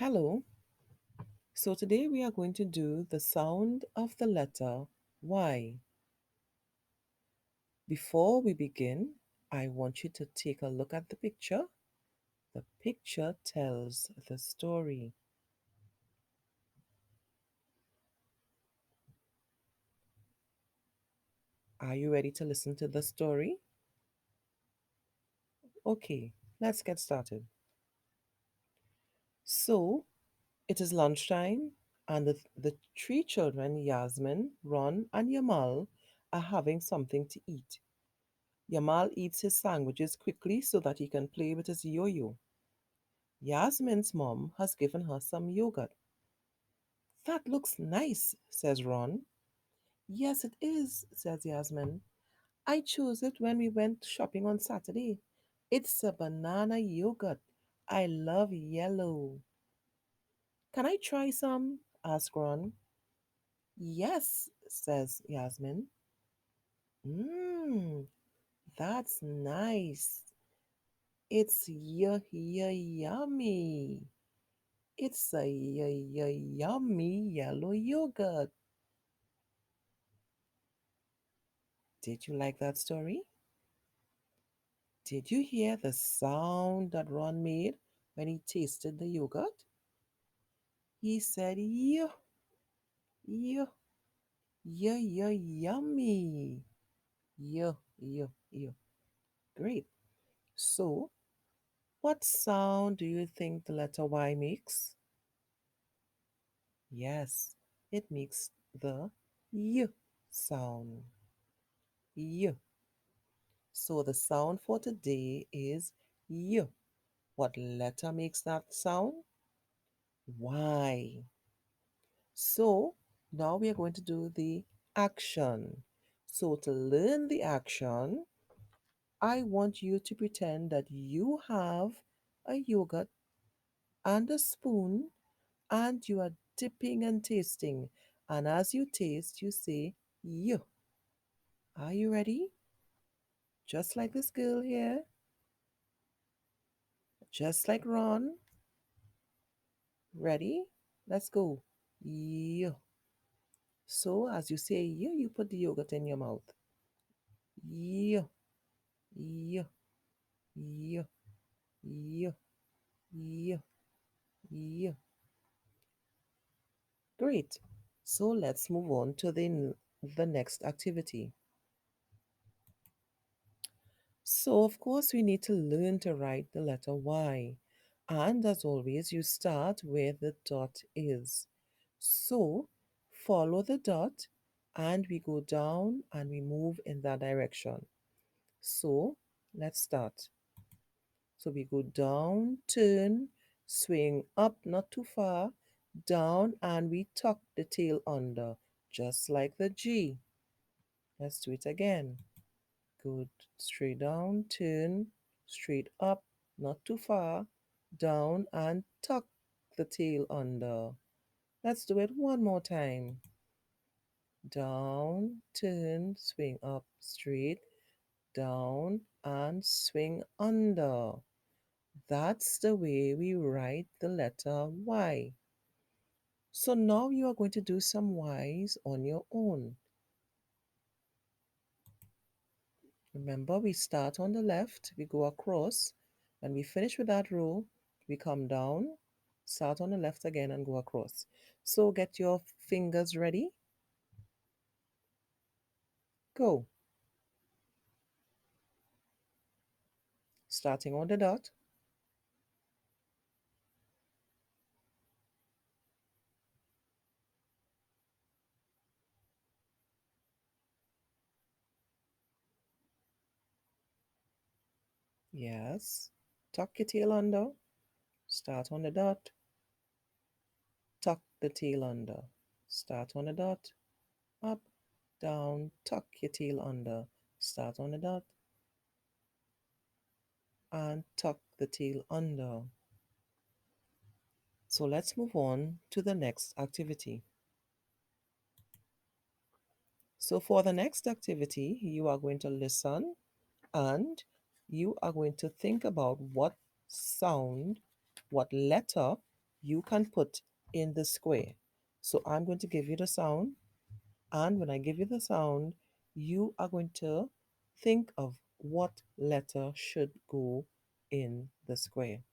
Hello. So today we are going to do the sound of the letter Y. Before we begin, I want you to take a look at the picture. The picture tells the story. Are you ready to listen to the story? Okay, let's get started. So, it is lunchtime, and the three children, Yasmin, Ron, and Yamal, are having something to eat. Yamal eats his sandwiches quickly so that he can play with his yo yo. Yasmin's mom has given her some yogurt. That looks nice, says Ron. Yes, it is, says Yasmin. I chose it when we went shopping on Saturday. It's a banana yogurt. I love yellow. Can I try some? Asks Ron. Yes, says Yasmin. Mmm, that's nice. It's yummy. It's a yummy yellow yogurt. Did you like that story? Did you hear the sound that Ron made when he tasted the yogurt? He said, "Yo, yo, yummy. Yo. Great. So, what sound do you think the letter Y makes? Yes, it makes the Y sound. Y. So, the sound for today is Y. What letter makes that sound? Y. So now we are going to do the action. So to learn the action, I want you to pretend that you have a yogurt and a spoon and you are dipping and tasting. And as you taste, you say, "You." Are you ready? Just like this girl here, just like Ron. Ready? Let's go. You. So as you say you put the yogurt in your mouth. You. You. You. You. You. You. Great. So let's move on to the next activity. So of course we need to learn to write the letter Y. And as always, you start where the dot is. So follow the dot and we go down and we move in that direction. So let's start. So we go down, turn, swing up, not too far, down, and we tuck the tail under, just like the G. Let's do it again. Go straight down, turn, straight up, not too far, down, and tuck the tail under. Let's do it one more time. Down, turn, swing up, straight, down, and swing under. That's the way we write the letter Y. So now you are going to do some Ys on your own. Remember, we start on the left, we go across. When we finish with that row, we come down, start on the left again, and go across. So get your fingers ready. Go. Starting on the dot. Yes. Tuck your tail under. Start on the dot. Tuck the tail under. Start on the dot. Up, down, tuck your tail under. Start on the dot and tuck the tail under. So let's move on to the next activity. So for the next activity, you are going to listen and you are going to think about what sound, what letter you can put in the square. So I'm going to give you the sound, and when I give you the sound, you are going to think of what letter should go in the square.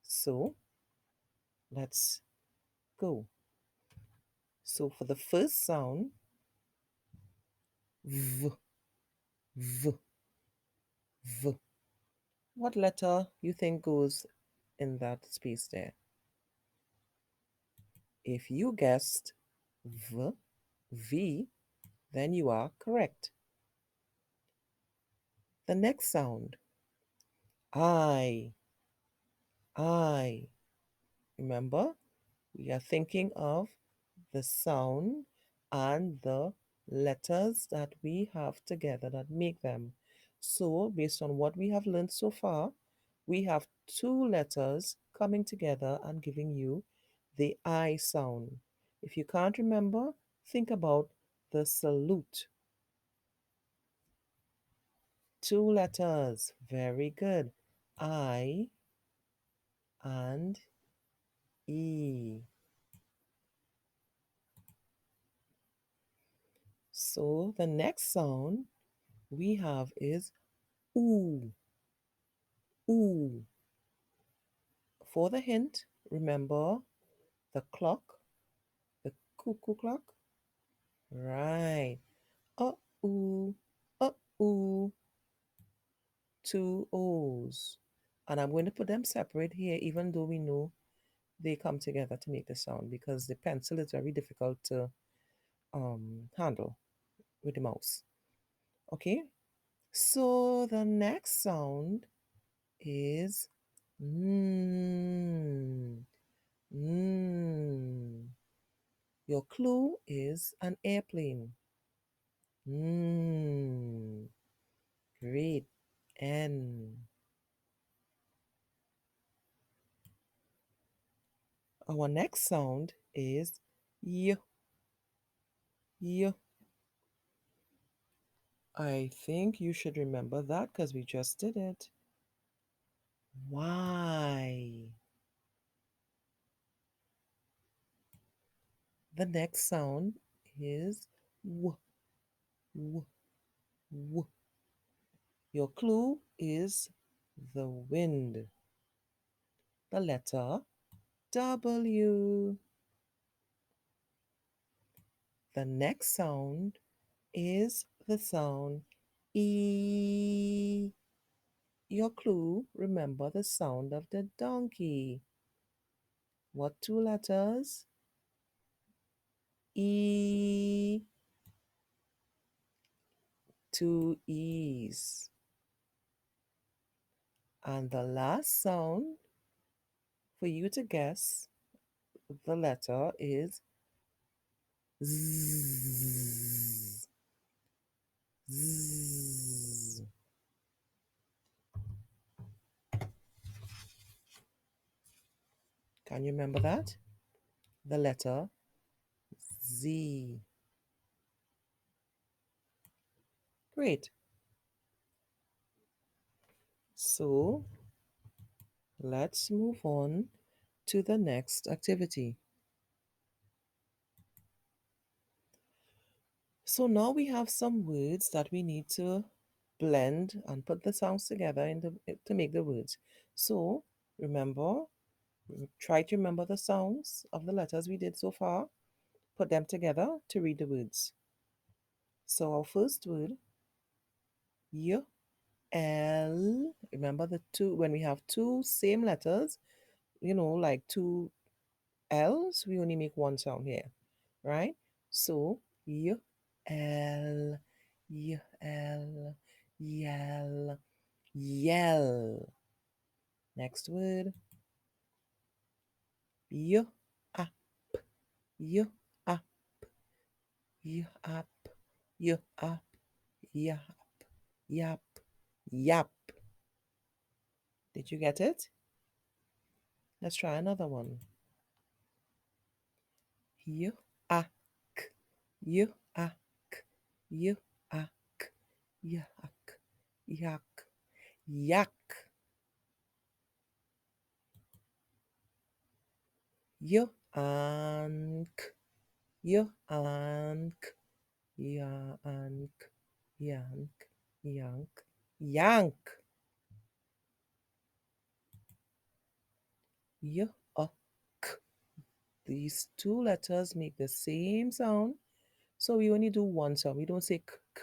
So let's go. So for the first sound, V, V, V. What letter you think goes in that space there? If you guessed V, V, then you are correct. The next sound, I, I. Remember, we are thinking of the sound and the letters that we have together that make them. So, based on what we have learned so far, we have two letters coming together and giving you the I sound. If you can't remember, think about the salute. Two letters. Very good. I and E. So the next sound we have is oo, oo. For the hint, remember the clock, the cuckoo clock. Right. Uh-oo, uh-oo. Two O's. And I'm going to put them separate here, even though we know they come together to make the sound because the pencil is very difficult to handle with the mouse. Okay, so the next sound is mm, mm. Your clue is an airplane. Mm, great. N. Our next sound is y, y. I think you should remember that because we just did it. Y. The next sound is w, w, w. Your clue is the wind. The letter W. The next sound is the sound E. Your clue, remember the sound of the donkey. What two letters? E. Two E's. And the last sound for you to guess the letter is Z. Z. Can you remember that? The letter Z. Great. So let's move on to the next activity. So now we have some words that we need to blend and put the sounds together to make the words. So remember, try to remember the sounds of the letters we did so far. Put them together to read the words. So our first word, y, l. Remember the two when we have two same letters, like two L's, we only make one sound here, right? So y, l, y, l, yell, yell. Next word, y, up, y, up, y, up, y, up, yap, yap, yap. Did you get it? Let's try another one. Y, ak, y, ak, y, ak, yak, yak, yak. Y and k. Y and k. Yank, yank, yank, yank. Y, k. These two letters make the same sound, so we only do one sound. We don't say k, k,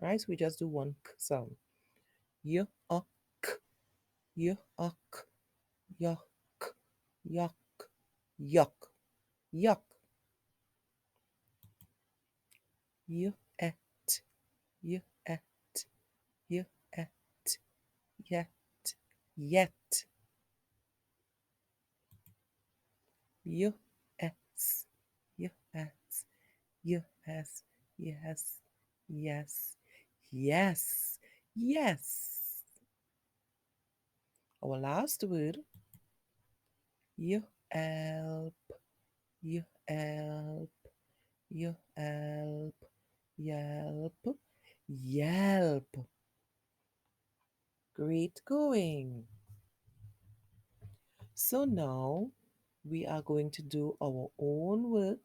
right? So we just do one k sound. Y, k. Y, k. Yuck, yuck, yuck, yuck. Y, et, y, et, y, et, yet, yet. Y, s, y, s. Yes, yes, yes, yes, yes. Our last word, you help, you help, you help, yelp, yelp. Great going. So now we are going to do our own work.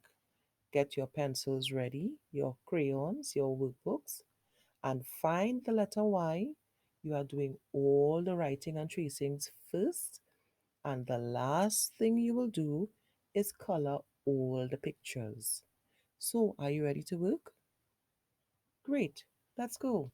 Get your pencils ready, your crayons, your workbooks, and find the letter Y. You are doing all the writing and tracings first, and the last thing you will do is color all the pictures. So, are you ready to work? Great, let's go.